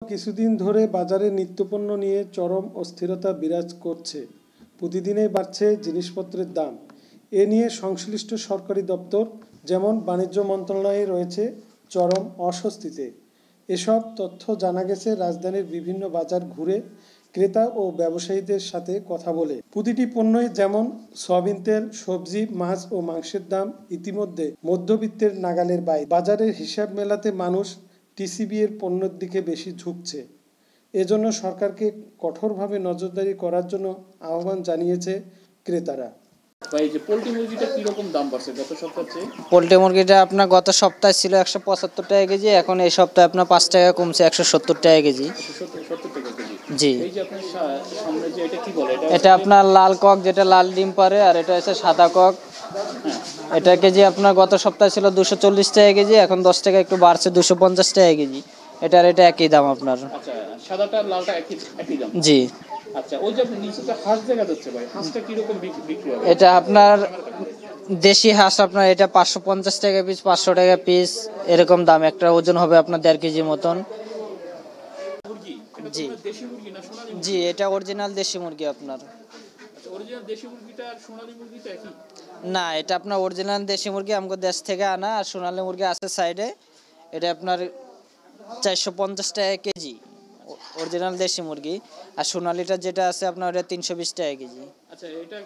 কিছুদিন ধরে বাজারে নিত্যপণ্য নিয়ে চরম অস্থিরতা বিরাজ করছে। প্রতিদিনই বাড়ছে জিনিসপত্রের দাম। এ নিয়ে সংশ্লিষ্ট সরকারি দপ্তর যেমন বাণিজ্য মন্ত্রণালয়ে রয়েছে চরম অস্বস্তিতে। এসব তথ্য জানা গেছে রাজধানীর বিভিন্ন বাজার ঘুরে ক্রেতা ও ব্যবসায়ীদের সাথে কথা বলে। প্রতিটি পণ্যই যেমন সয়াবিন তেল, সবজি, মাছ ও মাংসের দাম ইতিমধ্যে মধ্যবিত্তের নাগালের বাইরে। বাজারের হিসাব মেলাতে মানুষ টিসিবি এর পণ্যের দিকে বেশি ঝুঁকছে। এজন্য সরকারকে কঠোরভাবে নজরদারি করার জন্য আহ্বান জানিয়েছে ক্রেতারা। পোল্ট্রি মুরগিটা আপনার গত সপ্তাহে ছিল 175 টাকা কেজি, এখন এই সপ্তাহে আপনার 5 টাকা কমছে 170 টাকা কেজি। জি, এটা আপনার লাল কক, যেটা লাল ডিম পারে, আর এটা হচ্ছে সাদা কক। এটা কেজি আপনার গত সপ্তাহে ছিল 240 টাকা কেজি, এখন 10 টাকা একটু বাড়ছে 250 টাকা কেজি। এটার এটা একই দাম আপনার। আচ্ছা, সাদাটা লালটা একই দাম। জি। আচ্ছা, ওই যে নিচেতে হাঁস দেখা যাচ্ছে ভাই, হাঁসটা কি রকম বিক্রি হবে? এটা আপনার দেশি হাঁস, আপনার এটা 550 টাকা পিস, 500 টাকা পিস এরকম দাম। একটা ওজন হবে আপনার 1.5 কেজি মতন। জি দেশি মুরগি না সোনালী? জি, এটা অরিজিনাল দেশি মুরগি আপনার। আচ্ছা, অরিজিনাল দেশি মুরগিটা আর সোনালী মুরগিটা একই? না, এটা আপনার অরিজিনাল দেশি মুরগি আমাদের দেশ থেকে আনা, আর সোনালী মুরগি আছে সাইডে। এটা আপনার 450 টাকা কেজি অরিজিনাল দেশি মুরগি, আর সোনালীটা যেটা আছে আপনার ওটা 320 টাকা কেজি। আচ্ছা, এটা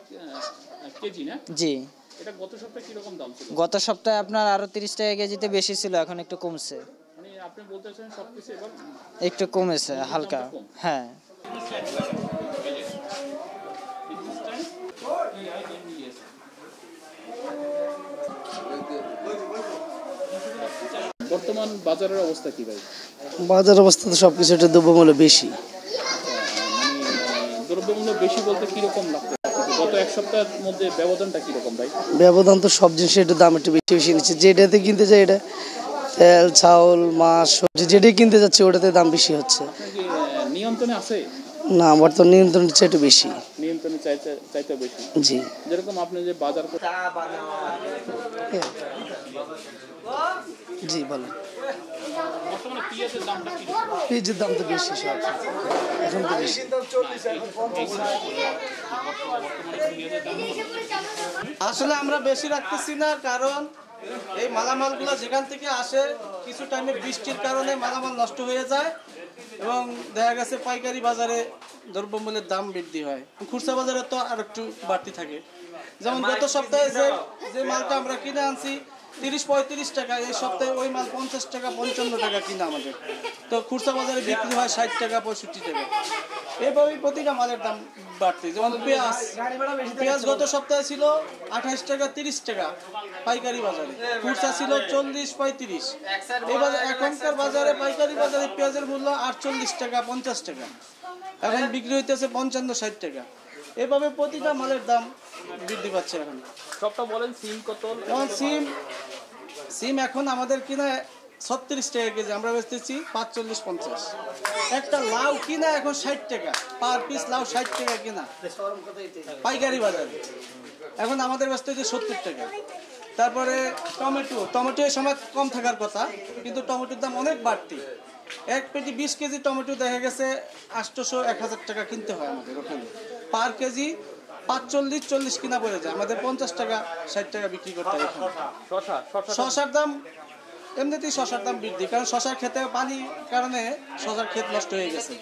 কেজি না? জি। এটা গত সপ্তাহে কি রকম দাম ছিল? গত সপ্তাহে আপনার আরো 30 টাকা কেজিতে বেশি ছিল, এখন একটু কমছে। মানে আপনি বলতেছেন সবকিছু এবার একটু কমেছে হালকা। হ্যাঁ। বর্তমান বাজারের অবস্থা কি ভাই? বাজার অবস্থা তো সবকিছু একটু দ্রব্যমূল্য বেশি। মানে দ্রব্যমূল্য বেশি বলতে কিরকম লাগছে? গত এক সপ্তাহের মধ্যে ব্যবধানটা কিরকম ভাই? ব্যবধান তো সব জিনিসের একটু দাম একটু বেশি বেশি নিচ্ছে। যেটাতে কিনতে যাই, এটা তেল, চাউল, মাছ, সবজি যেটাই কিনতে যাচ্ছে ওটাতে দাম বেশি হচ্ছে। আপনার কি নিয়ন্ত্রণে আছে? না, বর্তমান নিয়ন্ত্রণ হচ্ছে একটু বেশি। নিয়ন্ত্রণে চাইতে বেশি। জি। যেরকম আপনি যে বাজার জি বলেন। বর্তমানে পেঁয়াজের দামটা কি? পেঁয়াজের দাম তো বেশি, সব এখন তো বেশি। আসলে আমরা বেশি রাখতেছি না, কারণ এই মালামালগুলো যেখান থেকে আসে কিছু টাইমে বৃষ্টির কারণে মালামাল নষ্ট হয়ে যায়, এবং দেখা গেছে পাইকারি বাজারে দ্রব্যমূল্যের দাম বৃদ্ধি হয়। খুচরা বাজারে তো আর একটু বাড়তি থাকে। যেমন গত সপ্তাহে যে মালটা আমরা কিনে আনছি 30-35 টাকা, এই সপ্তাহে ওই মাল 50 টাকা 55 টাকা কিনা আমাদের। তো খুচরা বাজারে বিক্রি হয় 60 টাকা 65 টাকা। এভাবেই প্রতিটা মালের দাম বাড়তি। যেমন পেঁয়াজ গত সপ্তাহে ছিল 28 টাকা 30 টাকা পাইকারি বাজারে, খুচরা ছিল 40-35। এবার এখনকার বাজারে পাইকারি বাজারে পেঁয়াজের মূল্য 48 টাকা 50 টাকা, এখন বিক্রি হইতেছে 55-60 টাকা। এভাবে প্রতিটা মালের দাম বৃদ্ধি পাচ্ছে। এখন সবটা বলেন, সিম কত? যেমন সিম এখন আমাদের কিনা 36 টাকা কেজি, আমরা বেচতেছি 45-50। একটা লাউ কিনা এখন 60 টাকা পার পিস, লাউ 60 টাকা কিনা পাইকারি বাজারে, এখন আমাদের বেচতে হচ্ছে 70 টাকা। তারপরে টমেটো এই সময় কম থাকার কথা, কিন্তু টমেটোর দাম অনেক বাড়তি। এক পেটি 20 কেজি টমেটো দেখা গেছে 800-1000 টাকা কিনতে হয় আমাদের ওখানে। পার কেজি 45-40 কিনা পড়ে যায়, আমাদের 50 টাকা 60 টাকা বিক্রি করতে হয়। শসার দাম এমনিতেই শসার দাম বৃদ্ধি, কারণ শসার খেতে পানির কারণে শসার ক্ষেত নষ্ট হয়ে গেছে,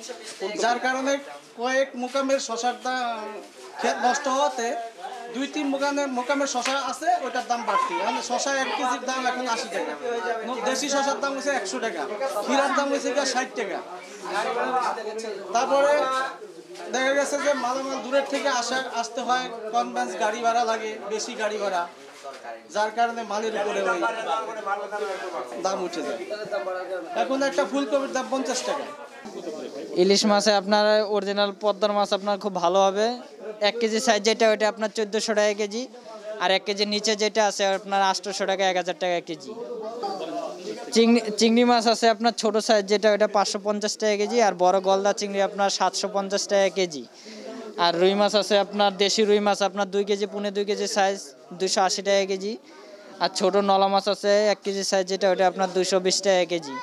যার কারণে কয়েক মোকামের শসার দাম ক্ষেত নষ্ট হওয়াতে 2-3 মোকামের শসা আছে, ওইটার দাম বাড়তি। শসা 1 কেজির দাম এখন 80 টাকা, দেশি শসার দাম হচ্ছে 100 টাকা, ক্ষীরার দাম হচ্ছে 60 টাকা। তারপরে দেখা গেছে যে মালামাল দূরের থেকে আসতে হয়, কনভেন্স গাড়ি ভাড়া লাগে, বেশি গাড়ি ভাড়া, যার কারণে মালের উপরে ওই দাম উঠে যায়। এখন একটা ফুলকপির দাম 50 টাকা। ইলিশ মাছে আপনার অরিজিনাল পদ্মার মাছ আপনার খুব ভালো হবে। 1 কেজি সাইজ যেটা ওইটা আপনার 1400 টাকা কেজি, আর 1 কেজির নিচে যেটা আছে আপনার 800 টাকা 1000 টাকা কেজি। চিংড়ি মাছ আছে আপনার ছোট সাইজ যেটা ওইটা 550 টাকা কেজি, আর বড় গলদা চিংড়ি আপনার 750 টাকা কেজি। আর রুই মাছ আছে আপনার দেশি রুই মাছ আপনার 2 কেজি 2.5 কেজি সাইজ 280 টাকা কেজি। আর ছোট নলা মাছ আছে 1 কেজি সাইজ যেটা ওটা আপনার 220 টাকা কেজি।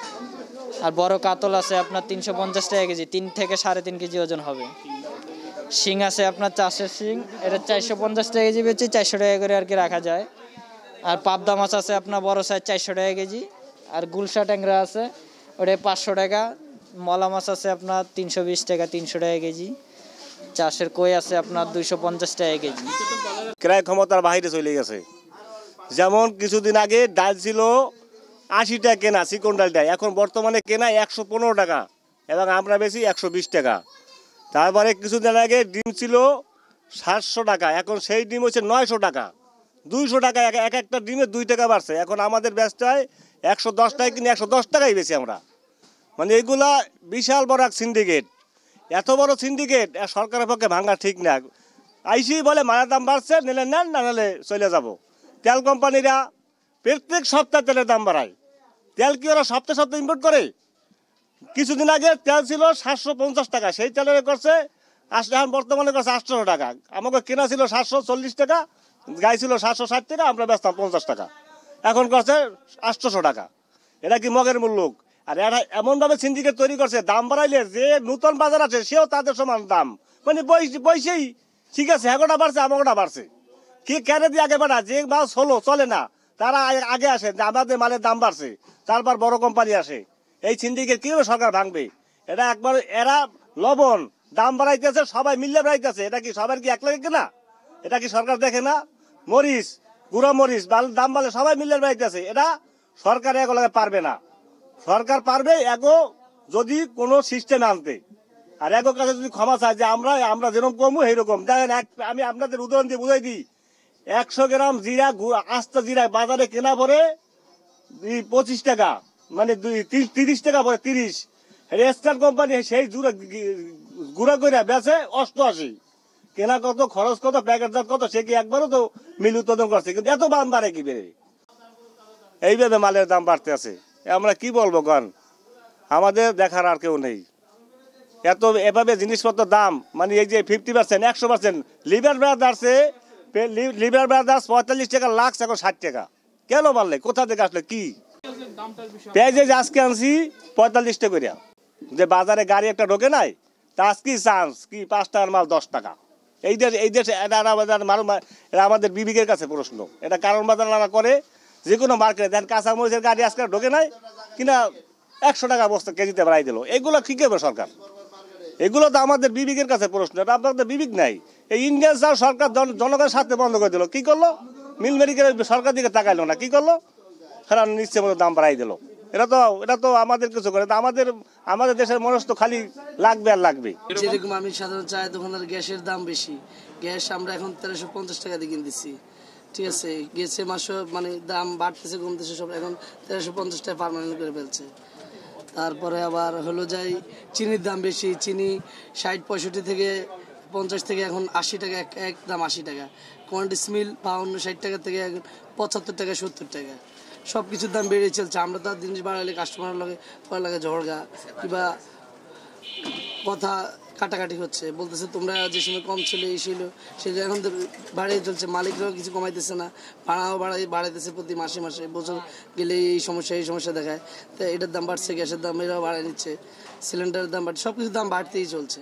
আর বড় কাতল আছে আপনার 350 টাকা কেজি, 3 থেকে 3.5 কেজি ওজন হবে। শিং আছে আপনার চাষের শিং, এটা 450 টাকা কেজি বেচে 400 টাকা করে আর কি রাখা যায়। আর পাবদা মাছ আছে আপনার বড় সাইজ 400 টাকা কেজি। আর গুলশা ট্যাংরা আছে ওটা 500 টাকা। মলা মাছ আছে আপনার 320 টাকা, 300 টাকা কেজি। চাষের কই আছে আপনার 250 টাকা কেজি। ক্রয় ক্ষমতার বাইরে চলে গেছে। যেমন কিছুদিন আগে ডাল ছিল 80 টাকা কেনা, চিকন ডালটা এখন বর্তমানে কেনা 115 টাকা এবং আমরা বেশি 120 টাকা। তারপরে কিছুদিন আগে ডিম ছিল 700 টাকা, এখন সেই ডিম হচ্ছে 900 টাকা, 200 টাকা এক একটা ডিমে 2 টাকা বাড়ছে। এখন আমাদের ব্যবসায় 110 টাকা কিনে 110 টাকাই বেশি আমরা। মানে এগুলা বিশাল বড় এক সিন্ডিকেট, এত বড় সিন্ডিকেট সরকারের পক্ষে ভাঙা ঠিক না। আইসি বলে মালের দাম বাড়ছে, নিলে নেন, না নিলে চলে যাব। তেল কোম্পানিরা প্রত্যেক সপ্তাহে তেলের দাম বাড়ায়। তেল কি ওরা সপ্তাহে সপ্তাহে ইম্পোর্ট করে? কিছুদিন আগে তেল ছিল 750 টাকা, সেই তেলের করছে এখন বর্তমানে করছে 800 টাকা। আমাকে কেনা ছিল 740 টাকা, গাই ছিল 760 টাকা, আমরা বেচতাম 50 টাকা, এখন করছে 800 টাকা। এটা কি মগের মূল্য? আর এরা এমনভাবে সিন্ডিকেট তৈরি করছে, দাম বাড়াইলে যে নতুন বাজার আছে সেও তাদের সমান দাম, মানে বয়সেই ঠিক আছে, এগোটা বাড়ছে আমাগোটা বাড়ছে। কি কেন দিয়ে আগে বাড়া? যে মাছ হলো চলে না তারা আগে আসে, আমাদের মালের দাম বাড়ছে, তারপর বড় কোম্পানি আসে। এই সিন্ডিকেট কীভাবে সরকার ভাঙবে? এটা একবার এরা লবণ দাম বাড়াইতেছে, সবাই মিলে বাড়াইতেছে। এটা কি সবার কি এক লাগে কিনা? এটা কি সরকার দেখে না? মরিচ, গুঁড়ো মরিচ দাম বাড়লে সবাই মিলে বাড়াইতেছে। এটা সরকার এগুলো পারবে না। সরকার পারবে এগো যদি কোনো সিস্টেম আনতে, আর এগোর কাছে যদি ক্ষমা চায় যে আমরা যেরকম কমু সেইরকম। দেখেন আমি আপনাদের উদাহরণ দিয়ে বুঝাই দিই, 100 গ্রাম জিরা আস্তা জিরা বাজারে কেনা পরে 25 টাকা, মানে 30 টাকা পরে 30। রেস্টার্ন কোম্পানি সেই গুঁড়া করে বেচে 88। কেনা কত, খরচ কত, প্যাকেট কত, সে কি একবারও তো মিল উৎপাদন করছে, কিন্তু এত দাম বাড়ে কি বেড়ে? এইভাবে মালের দাম বাড়তে আছে। আমরা কি বলবো গণ, আমাদের দেখার আর কেউ নেই। এত এভাবে জিনিসপত্র দাম, মানে এই যে 50%, 100%। লিভার ব্রাদার্স 45 টাকা লাখ, এখন 60 টাকা। কেন বাড়লে? কোথা থেকে আসলে? কি পেঁয়াজ আজকে আনছি 45 টাকা করে, যে বাজারে গাড়ি একটা ঢোকে নাই, তা আজকে চান্স কি 5 টাকার মাল 10 টাকা। এই দেশে এটা আমাদের বিবেকের কাছে প্রশ্ন। এটা কারণ বাজার করে যে কোনো মার্কেটে দেন, কাঁচামরিচের গাড়ি আজকে ঢোকে নাই কিনা 100 টাকা বস্তা কেজিতে বাড়াই দিল। এগুলো কি করবে সরকার? এগুলো তো আমাদের বিবেকের কাছে প্রশ্ন। এটা আপনাদের বিবেক নাই। এই ইন্ডিয়ান সরকার জনগণের সাথে বন্ধ করে দিল। কি করলো? মিল মেডিকেল সরকার দিকে তাকাইলো না, কি করলো? সারা নিশ্চয় মতো দাম বাড়াই দিল। এটা তো আমাদের কিছু করে, আমাদের দেশের মানুষ তো খালি লাগবে আর লাগবে। যেরকম আমি সাধারণ চায়ের দোকানের গ্যাসের দাম বেশি, গ্যাস আমরা এখন 1350 টাকা দিয়ে কিনতেছি, ঠিক আছে। গ্যাসের মাসে মানে দাম বাড়তেছে কমতেছে সব, এখন 1350 টাকা পার্মানেন্ট করে ফেলছে। তারপরে আবার হলো যাই চিনির দাম বেশি, চিনি 60-65 থেকে 50 থেকে এখন 80 টাকা, একদম 80 টাকা। কোয়ান্টিস মিল 52-60 টাকা থেকে এখন 75 টাকা 70 টাকা। সব কিছুর দাম বেড়ে চলছে। আমরা তো জিনিস বাড়াইলে কাস্টমারের লাগে ঝগড়া কিংবা কথা কাটাকাটি হচ্ছে, বলতেছে তোমরা যে সময় কম ছিল এই ছিল সেটা এখন বাড়িয়ে চলছে। মালিকরাও কিছু কমাইতেছে না, ভাড়াও বাড়াইতেছে প্রতি মাসে মাসে। বছর গেলে এই সমস্যা দেখায়। তো এটার দাম বাড়ছে, গ্যাসের দাম এরাও বাড়াই নিচ্ছে, সিলিন্ডারের দাম বাড়ছে, সব কিছুর দাম বাড়তেই চলছে।